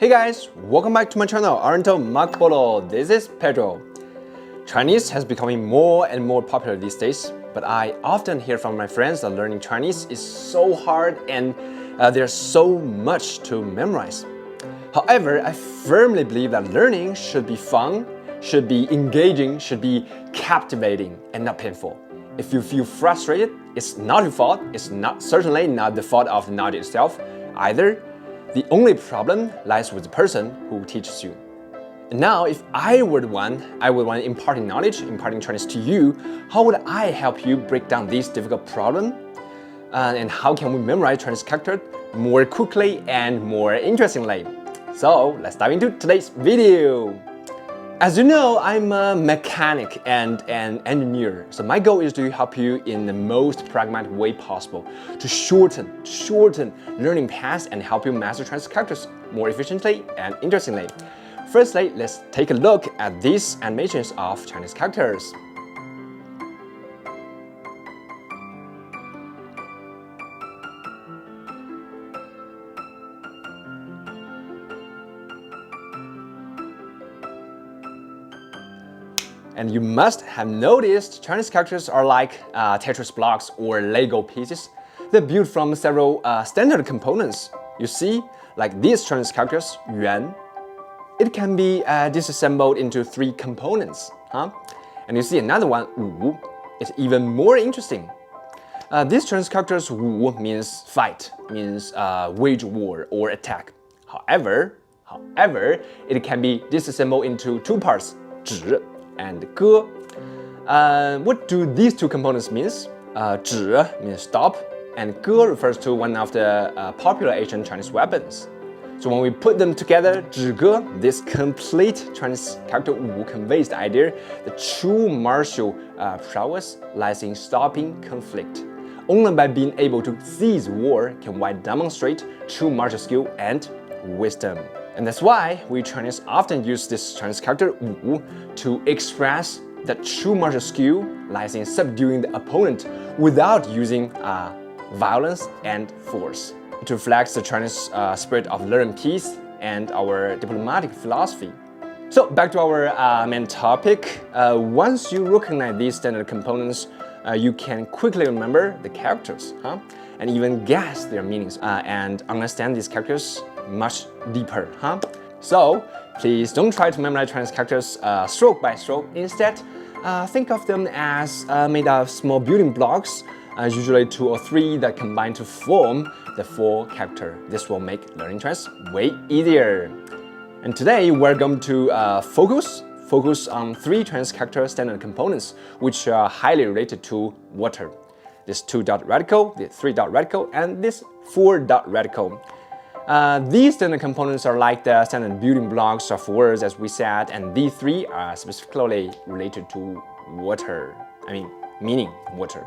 Hey guys, welcome back to my channel, Arento Makbolo. This is Pedro. Chinese has becoming more and more popular these days, but I often hear from my friends that learning Chinese is so hard and there's so much to memorize. However, I firmly believe that learning should be fun, should be engaging, should be captivating, and not painful. If you feel frustrated, it's not your fault. It's certainly not the fault of the knowledge itself either. The only problem lies with the person who teaches you. And now, if I were the one, I would want imparting knowledge, imparting Chinese to you, how would I help you break down this difficult problem? And how can we memorize Chinese characters more quickly and more interestingly? So, let's dive into today's video. As you know, I'm a mechanic and an engineer, so my goal is to help you in the most pragmatic way possible to shorten learning paths and help you master Chinese characters more efficiently and interestingly. Firstly, let's take a look at these animations of Chinese characters. And you must have noticed Chinese characters are like Tetris blocks or LAGO pieces. They're built from several standard components. You see, like these Chinese characters, yuan, it can be disassembled into 3 components. And you see another one, wu, it's even more interesting. These Chinese characters, wu, means fight, means wage war or attack. However, it can be disassembled into 2 parts, zhi and ge. What do these 2 components mean? Zhi means stop, and ge refers to one of the popular ancient Chinese weapons. So when we put them together, zhi ge, this complete Chinese character wu conveys the idea that true martial prowess lies in stopping conflict. Only by being able to seize war can one demonstrate true martial skill and wisdom. And that's why we Chinese often use this Chinese character wu to express that true martial skill lies in subduing the opponent without using violence and force. It reflects the Chinese spirit of love and peace and our diplomatic philosophy. So back to our main topic. Once you recognize these standard components, you can quickly remember the characters, and even guess their meanings and understand these characters much deeper. So please don't try to memorize Chinese characters stroke by stroke. Instead, think of them as made of small building blocks, usually 2 or 3 that combine to form the full character. This will make learning Chinese way easier. And today we're going to focus on 3 Chinese character standard components which are highly related to water. This 2-dot radical, the 3-dot radical, and this 4-dot radical. These standard components are like the standard building blocks of words, as we said, and these 3 are specifically related to water. Meaning water.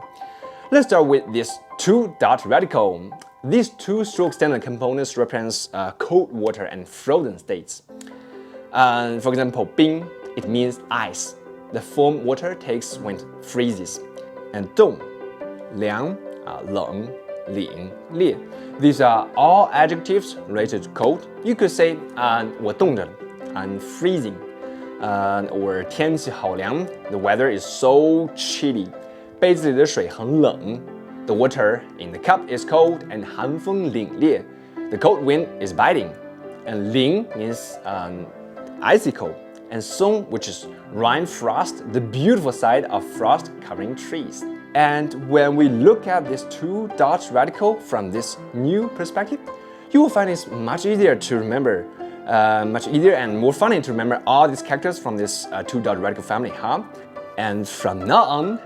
Let's start with this 2-dot radical. These 2-stroke standard components represent cold water and frozen states. For example, 冰, it means ice. The form water takes when it freezes. And 冻, 凉, 冷, 凛, 冽. These are all adjectives related to cold. You could say 我冻着, I'm freezing. Or 天气好凉, the weather is so chilly. 杯子里的水很冷. The water in the cup is cold and 寒风凛冽. The cold wind is biting. And 凛 means icicle. And 松, which is rain frost, the beautiful side of frost covering trees. And when we look at this 2-dot radical from this new perspective, you will find it's much easier to remember, much easier and more funny to remember all these characters from this 2-dot radical family, And from now on,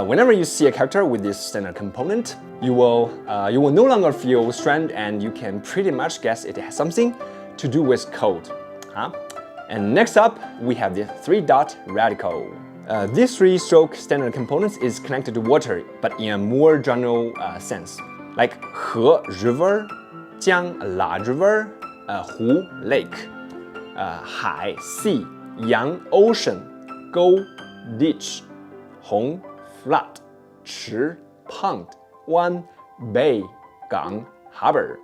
whenever you see a character with this standard component, you will no longer feel strained and you can pretty much guess it has something to do with cold, And next up, we have the 3-dot radical. These 3-stroke standard components is connected to water, but in a more general sense. Like 河 river, 江 large river, 湖 lake, 海 sea, 洋 ocean, 沟 ditch, 洪 flood, 池 pond, 湾 bay, 港 harbor.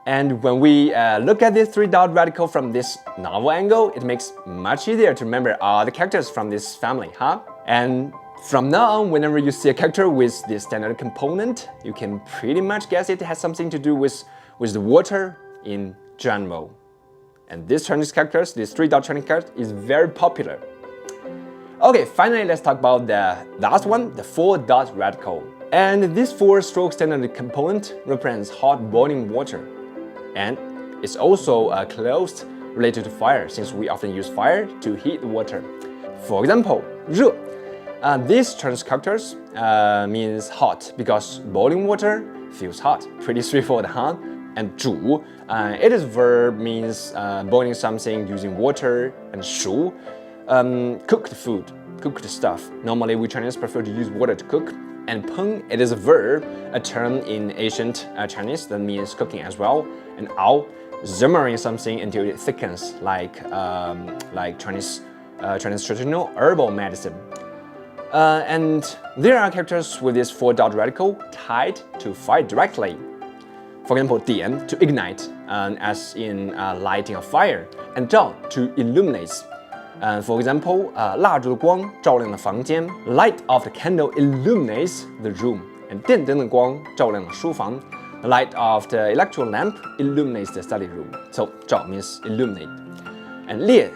And when we look at this three-dot radical from this novel angle, it makes much easier to remember all the characters from this family, huh? And from now on, whenever you see a character with this standard component, you can pretty much guess it has something to do with the water in general. And this Chinese characters, this three-dot Chinese character, is very popular. Okay, finally, let's talk about the last one, the four-dot radical. And this four-stroke standard component represents hot boiling water. And it's also closely related to fire, since we often use fire to heat water. For example, 热. These Chinese characters means hot because boiling water feels hot. Pretty straightforward, huh? And 煮, it is verb means boiling something using water, and 熟, cooked food, cooked stuff. Normally, we Chinese prefer to use water to cook. And 烹, it is a verb, a term in ancient Chinese that means cooking as well. And 熬, simmering something until it thickens, like Chinese traditional herbal medicine. And there are characters with this four-dot radical tied to fire directly. For example, 点, to ignite, as in lighting a fire, and 照, to illuminate. For example, 蜡烛的光照亮了房间 light of the candle illuminates the room. And 电灯的光照亮了书房 the light of the electrical lamp illuminates the study room. So 照 means illuminate. And 烈,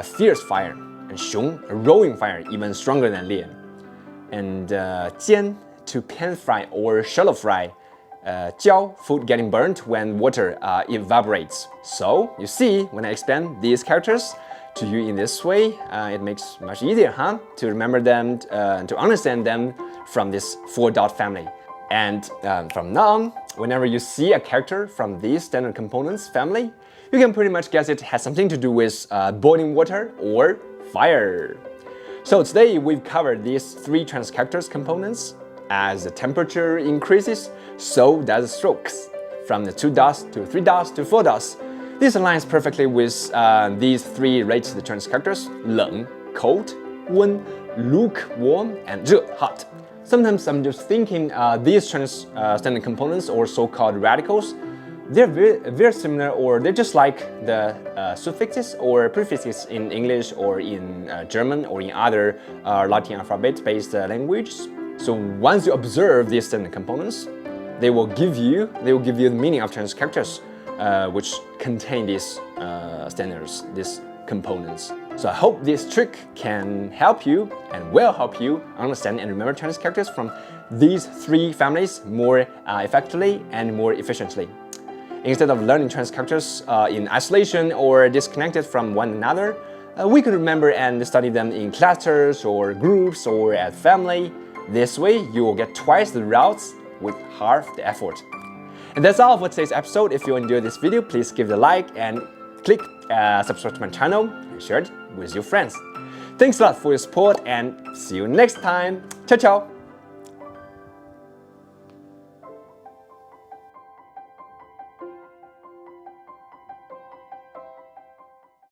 fierce fire. And 熊, a roaring fire, even stronger than 烈. And 煎, to pan fry or shallow fry. 焦, food getting burnt when water evaporates. So, you see, when I explain these characters to you in this way, it makes much easier, huh? To remember them, to understand them from this four-dot family. And from now on, whenever you see a character from these standard components family, you can pretty much guess it has something to do with boiling water or fire. So today we've covered these three Chinese characters components. As the temperature increases, so does strokes. From the 2 dots to 3 dots to 4 dots. This aligns perfectly with these three rated Chinese characters: 冷, cold, 温, lukewarm, and 热, hot. Sometimes I'm just thinking these Chinese standard components, or so-called radicals, they're very similar, or they're just like the suffixes or prefixes in English or in German or in other Latin alphabet-based languages. So once you observe these standard components, they will give you the meaning of Chinese characters, which contain these standards, these components. So I hope this trick can help you and will help you understand and remember Chinese characters from these three families more effectively and more efficiently. Instead of learning Chinese characters in isolation or disconnected from one another, we could remember and study them in clusters or groups or as family. This way, you will get twice the routes with half the effort. And that's all for today's episode. If you enjoyed this video, please give it a like and click subscribe to my channel and share it with your friends. Thanks a lot for your support and see you next time. Ciao, ciao!